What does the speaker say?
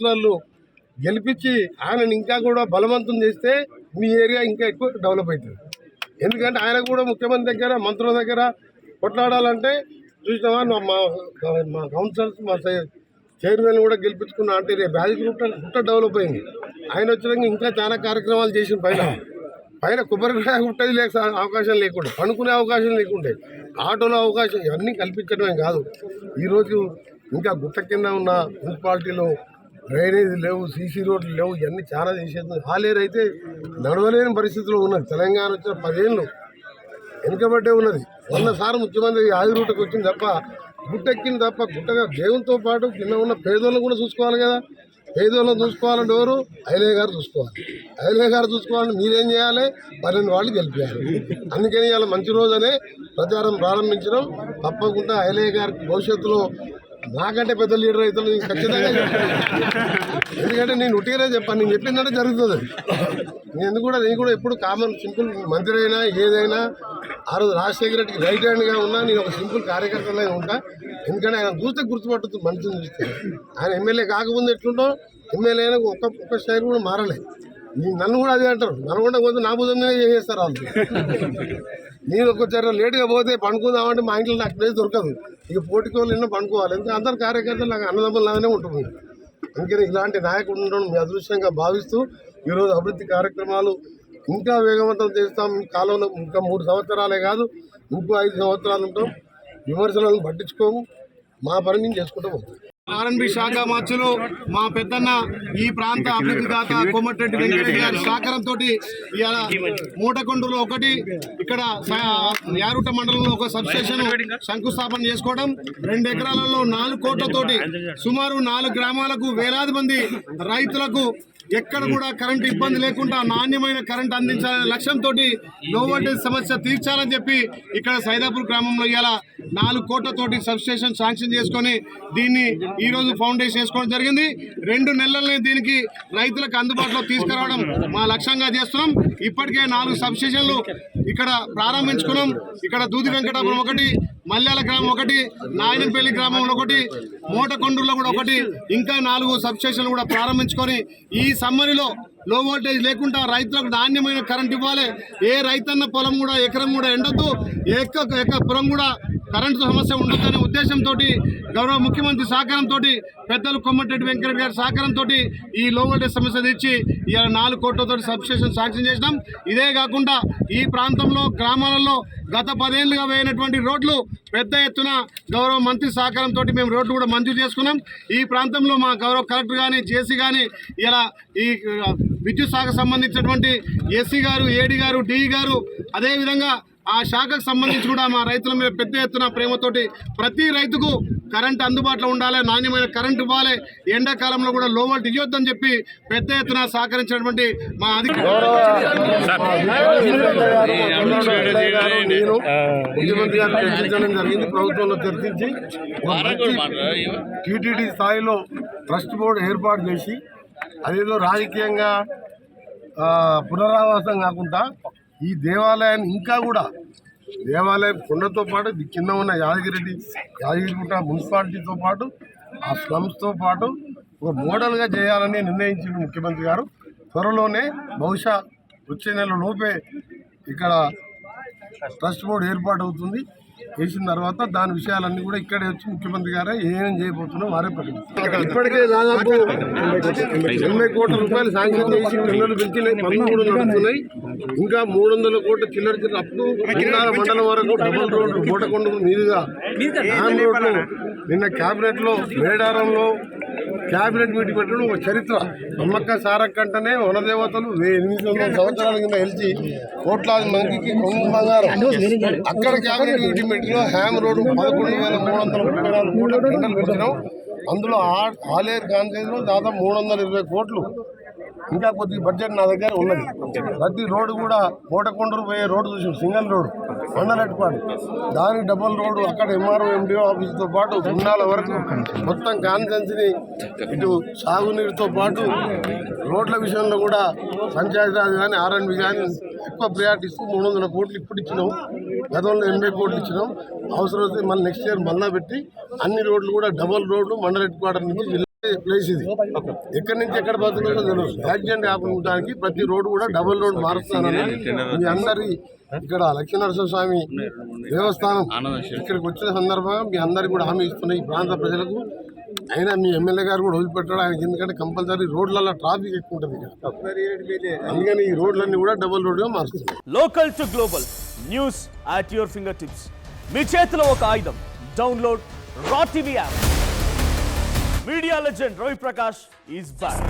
కౌన్సిలర్లు గెలిపించి ఆయనను ఇంకా కూడా బలవంతం చేస్తే మీ ఏరియా ఇంకా ఎక్కువ డెవలప్ అవుతుంది. ఎందుకంటే ఆయన కూడా ముఖ్యమంత్రి దగ్గర మంత్రుల దగ్గర కొట్లాడాలంటే చూసినావా, మా కౌన్సిలర్స్ మా చైర్మన్ కూడా గెలిపించుకున్నా అంటే రేపు గుట్ట డెవలప్ అయింది. ఆయన వచ్చినాక ఇంకా చాలా కార్యక్రమాలు చేసిన పైన కొబ్బరికాయ గుట్టది లేక అవకాశం లేకుండా, పనుకునే అవకాశం లేకుండే, ఆటోలో అవకాశం, ఇవన్నీ కల్పించడమే కాదు. ఈరోజు ఇంకా గుట్ట కింద ఉన్న మున్సిపాలిటీలో డ్రైనేజ్ లేవు, సీసీ రోడ్లు లేవు, ఇవన్నీ చాలా చేసేది. హాలేరు అయితే నడవలేని పరిస్థితిలో ఉన్నది. తెలంగాణ వచ్చిన 10 ఏళ్ళు వెనుకబడ్డే ఉన్నది. 100 సార్లు ముఖ్యమంత్రి ఆదిరూటకు వచ్చింది తప్ప గుట్టెక్కింది తప్ప గుట్టగా దేవునితో పాటు కింద ఉన్న పేదోళ్ళని కూడా చూసుకోవాలి కదా. పేదోళ్ళని చూసుకోవాలంటే ఎవరు? ఐలయ్య గారు చూసుకోవాలి. ఐలయ్య గారు చూసుకోవాలంటే మీరేం చేయాలి? 12 వాళ్ళు గెలిపించాలి. అందుకని ఇవాళ మంచి రోజనే ప్రచారం ప్రారంభించడం. తప్పకుండా ఐలయ్య గారికి భవిష్యత్తులో నాకంటే పెద్ద లీడర్ అవుతాను ఖచ్చితంగా. ఎందుకంటే నేను ఉట్టిగానే చెప్పాను, నేను చెప్పిందంటే జరుగుతుంది. నేను కూడా ఎప్పుడు కామన్ సింపుల్ మంత్రి అయినా ఏదైనా ఆ రోజు రాజశేఖర రెడ్డికి రైట్ హ్యాండ్గా ఉన్నా నేను ఒక సింపుల్ కార్యకర్తలే ఉంటా. ఎందుకంటే ఆయన చూస్తే గుర్తుపట్టుతుంది మనిషిని చూస్తే. ఆయన ఎమ్మెల్యే కాకముందు ఎట్లుంటో ఎమ్మెల్యే అయినా ఒక్క స్టైల్ కూడా మారలే. నన్ను కూడా అదే అంటారు, నన్ను పోతే నా బుధం మీద చేస్తారు వాళ్ళు. నేను కొంచెం లేటుగా పోతే పండుకుందామంటే మా ఇంట్లో నాకు ప్లేస్ దొరకదు. ఇక పోటీకి వాళ్ళు ఎన్నో పండుకోవాలి. ఎందుకంటే అందరు కార్యకర్తలు నాకు అన్నదమ్ములాగానే ఉంటుంది. అందుకని ఇలాంటి నాయకుడు ఉండడం మీ అదృష్టంగా భావిస్తూ ఈరోజు అభివృద్ధి కార్యక్రమాలు ఇంకా వేగవంతం చేస్తాం. కాలంలో ఇంకా 3 సంవత్సరాలే కాదు, ఇంకో 5 సంవత్సరాలు ఉంటాం. విమర్శలను పట్టించుకోము, మా పని మేము చేసుకుంటూ పోతాం. ఆర్ఎన్బి శాఖ మార్చులు మా పెద్దన్న ఈ ప్రాంత అభివృద్ధి దాత కోమటిరెడ్డి వెంకటరెడ్డి గారి సహకారంతో ఇవాళ మూటకొండలో ఒకటి, ఇక్కడ యారుట మండలంలో ఒక సబ్స్టేషన్ శంకుస్థాపన చేసుకోవడం, 2 ఎకరాలలో 4 కోట్లతోటి సుమారు 4 గ్రామాలకు వేలాది మంది రైతులకు ఎక్కడ కూడా కరెంటు ఇబ్బంది లేకుండా నాణ్యమైన కరెంటు అందించాలనే లక్ష్యంతో లో వోల్టేజ్ సమస్య తీర్చాలని చెప్పి ఇక్కడ సైదాపూర్ గ్రామంలో ఇవాళ 4 కోట్లతోటి సబ్స్టేషన్ శాంక్షన్ చేసుకొని దీన్ని ఈ రోజు ఫౌండేషన్ వేసుకోవడం జరిగింది. 2 నెలలనే దీనికి రైతులకు అందుబాటులో తీసుకురావడం మా లక్ష్యంగా చేస్తున్నాం. ఇప్పటికే 4 సబ్స్టేషన్లు ఇక్కడ ప్రారంభించుకున్నాం. ఇక్కడ దూది వెంకటాపురం ఒకటి, మల్యాల గ్రామం ఒకటి, నాయనంపల్లి గ్రామంలో ఒకటి, మూటకొండూరులో కూడా ఒకటి, ఇంకా 4 సబ్స్టేషన్లు కూడా ప్రారంభించుకొని ఈ సమ్మరిలో లో వోల్టేజ్ లేకుండా రైతులకు నాణ్యమైన కరెంట్ ఇవ్వాలి. ఏ రైతన్న పొలం కూడా ఎకరం కూడా ఎండొద్దు, పొలం కూడా కరెంటు సమస్య ఉండదనే ఉద్దేశంతో గౌరవ ముఖ్యమంత్రి సహకారంతో పెద్దలు కోమటిరెడ్డి వెంకటరెడ్డి గారి సహకారంతో ఈ లో వోల్టేజ్ సమస్య తెచ్చి ఇవాళ 4 కోట్లతో సబ్స్టేషన్ శాంక్షన్ చేసినాం. ఇదే కాకుండా ఈ ప్రాంతంలో గ్రామాలలో గత 10 ఏళ్లుగా వేయనటువంటి రోడ్లు పెద్ద ఎత్తున గౌరవ మంత్రి సహకారంతో మేము రోడ్లు కూడా మంజూరు చేసుకున్నాం. ఈ ప్రాంతంలో మా గౌరవ కలెక్టర్ కానీ జేసీ కానీ ఇలా ఈ విద్యుత్ శాఖకు సంబంధించినటువంటి ఎస్సీ గారు, ఏడీ గారు, డిఈ గారు, అదేవిధంగా ఆ శాఖకు సంబంధించి కూడా మా రైతుల మీద పెద్ద ఎత్తున ప్రేమతోటి ప్రతి రైతుకు కరెంట్ అందుబాటులో ఉండాలి, నాణ్యమైన కరెంట్ ఇవ్వాలి, ఎండాకాలంలో కూడా లో వోల్ట్ ఇవ్వద్దని చెప్పి పెద్ద ఎత్తున సహకరించినటువంటి మా ముఖ్యమంత్రి గారు చర్చించడం జరిగింది. ప్రభుత్వంలో చర్చించి టీటీడీ స్థాయిలో ట్రస్ట్ బోర్డు ఏర్పాటు చేసి అదేదో రాజకీయంగా పునరావాసం కాకుండా ఈ దేవాలయాన్ని ఇంకా కూడా దేవాలయం కొండతో పాటు కింద ఉన్న యాదగిరిగుట్ట మున్సిపాలిటీతో పాటు ఆ స్లమ్స్తో పాటు ఒక మోడల్గా చేయాలని నిర్ణయించిన ముఖ్యమంత్రి గారు త్వరలోనే బహుశా వచ్చే నెల లోపే ఇక్కడ ట్రస్ట్ బోర్డు ఏర్పాటు అవుతుంది. చేసిన తర్వాత దాని విషయాలన్నీ కూడా ఇక్కడే వచ్చి ముఖ్యమంత్రి గారే ఏం చేయబోతున్నా వారే ప్రకటిస్తారు. ఇప్పటికే దాదాపు 80 కోట్ల రూపాయలు శాంక్షన్ చేసి పిల్లలు పెంచినాయి, పనులు కూడా నడుస్తున్నాయి. ఇంకా 300 కోట్ల చిల్లర అప్పుడు కిన్నార మండలం వరకు డబుల్ రోడ్లు మూటకొండూరు మీదుగా డ్యామ్ రోడ్లు నిన్న క్యాబినెట్ లో మేడారంలో క్యాబినెట్ మీటింగ్ పెట్టడం ఒక చరిత్ర. అమ్మక్క సారక్క అంటేనే వనదేవతలు 800 సంవత్సరాల కింద గెలిచి కోట్లాది మందికి కొంగు బంగారం. అక్కడ క్యాబినెట్ మీటింగ్ పెట్టిలో హ్యామ్ రోడ్డు 11,334 కోట్ల టెండర్లు పెట్టినాం. అందులో ఆలేరు కాన్సెన్స్లో దాదాపు 320 కోట్లు. ఇంకా కొద్ది బడ్జెట్ నా దగ్గర ఉన్నది. ప్రతి రోడ్డు కూడా మూటకొండూరు పోయే రోడ్డు చూసాం, సింగిల్ రోడ్డు మండలెట్టుపాడు, దానికి డబుల్ రోడ్డు అక్కడ ఎంఆర్ఓ ఎండిఓ ఆఫీస్తో పాటు గుండాల వరకు మొత్తం కాన్సెన్స్ని ఇటు సాగునీరుతో పాటు రోడ్ల విషయంలో కూడా పంచాయతీరాజ్ కానీ ఆర్ఎన్బి కానీ ఎక్కువ ప్రయారిటీ ఇస్తూ 300 కోట్లు ఇప్పుడు ఇచ్చినాం. గతంలో 80 కోట్లు ఇచ్చినాం. అవసరం మళ్ళీ నెక్స్ట్ ఇయర్ మళ్ళా పెట్టి అన్ని రోడ్లు కూడా డబుల్ రోడ్లు మండలెట్టుపాడు నుంచి ప్లేస్ ఇది ఎక్కడి నుంచి ఎక్కడ పోతుందో తెలుసు. యాక్సిడెంట్ కాకుండా ప్రతి రోడ్డు కూడా డబుల్ రోడ్ మారుస్తానని మీ అందరి ఇక్కడ లక్ష్మీనరసింహస్వామి దేవస్థానం ఇక్కడికి వచ్చిన సందర్భంగా మీ అందరికి కూడా హామీ ఇస్తున్నాయి ఈ ప్రాంత ప్రజలకు. అయినా మీ ఎమ్మెల్యే గారు కూడా వదిలిపెట్టాడు ఆయనకి, ఎందుకంటే కంపల్సరీ రోడ్లలో ట్రాఫిక్ ఎక్కువ ఉంటుంది ఇక్కడ. అందుకని ఈ రోడ్లన్నీ కూడా డబుల్ రోడ్గా మారుస్తున్నాయి. Local to global news at your finger tips. మీ చేతిలో ఒక ఆయుధం. Download R TV app. Media legend Ravi Prakash is back.